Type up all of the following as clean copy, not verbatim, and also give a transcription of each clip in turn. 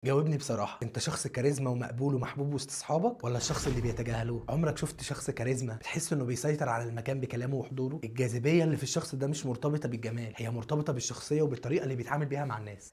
جاوبني بصراحة، انت شخص كاريزما ومقبول ومحبوب وسط اصحابك ولا الشخص اللي بيتجاهلوه؟ عمرك شفت شخص كاريزما بتحس انه بيسيطر على المكان بكلامه وحضوره؟ الجاذبية اللي في الشخص ده مش مرتبطة بالجمال، هي مرتبطة بالشخصية وبالطريقة اللي بيتعامل بيها مع الناس.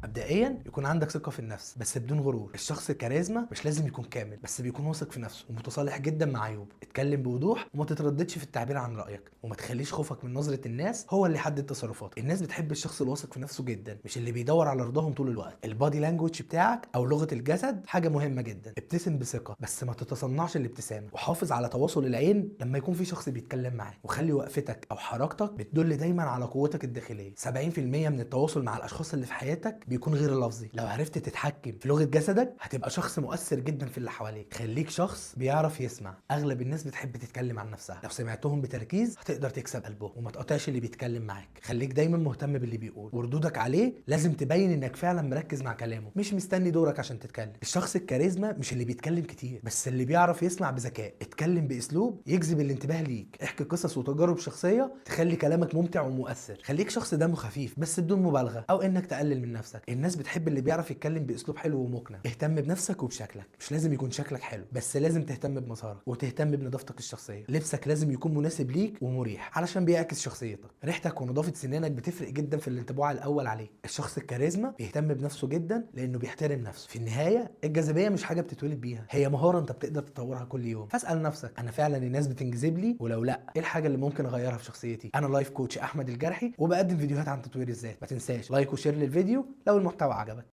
مبدئيا يكون عندك ثقة في النفس بس بدون غرور. الشخص الكاريزما مش لازم يكون كامل، بس بيكون واثق في نفسه ومتصالح جدا مع عيوبه. اتكلم بوضوح وما تترددش في التعبير عن رأيك، وما تخليش خوفك من نظرة الناس هو اللي يحدد تصرفاتك. الناس بتحب الشخص الواثق في نفسه جدا، مش اللي بيدور على رضاهم طول الوقت. البادي لانجوج بتاعك او لغة الجسد حاجة مهمة جدا. ابتسم بثقة بس ما تتصنعش الابتسامة، وحافظ على تواصل العين لما يكون في شخص بيتكلم معاك، وخلي وقفتك او حركتك بتدل دايما على قوتك الداخلية. 70% من التواصل مع الاشخاص اللي في حياتك بيكون غير لفظي. لو عرفت تتحكم في لغة جسدك هتبقى شخص مؤثر جدا في اللي حواليك. خليك شخص بيعرف يسمع. اغلب الناس بتحب تتكلم عن نفسها، لو سمعتهم بتركيز هتقدر تكسب قلبهم. وما تقاطعش اللي بيتكلم معاك، خليك دايما مهتم باللي بيقول، وردودك عليه لازم تبين انك فعلا مركز مع كلامه، مش مستني دورك عشان تتكلم. الشخص الكاريزما مش اللي بيتكلم كتير، بس اللي بيعرف يسمع بذكاء. اتكلم باسلوب يجذب الانتباه ليك، احكي قصص وتجارب شخصية تخلي كلامك ممتع ومؤثر. خليك شخص دمه خفيف بس بدون مبالغة او انك تقلل من نفسك. الناس بتحب اللي بيعرف يتكلم باسلوب حلو ومقنع. اهتم بنفسك وبشكلك، مش لازم يكون شكلك حلو، بس لازم تهتم بمظهرك وتهتم بنظافتك الشخصيه. لبسك لازم يكون مناسب ليك ومريح علشان بيعكس شخصيتك. ريحتك ونظافه سنانك بتفرق جدا في الانطباع الاول عليك. الشخص الكاريزما بيهتم بنفسه جدا لانه بيحترم نفسه. في النهايه الجاذبيه مش حاجه بتتولد بيها، هي مهاره انت بتقدر تطورها كل يوم. فاسال نفسك، انا فعلا الناس بتنجذب لي؟ ولو لا، ايه الحاجه اللي ممكن اغيرها في شخصيتي؟ انا لايف كوتش احمد الجرحي، وبقدم فيديوهات عن تطوير الذات. ما تنساش لايك وشير للفيديو لو المحتوى عجبك.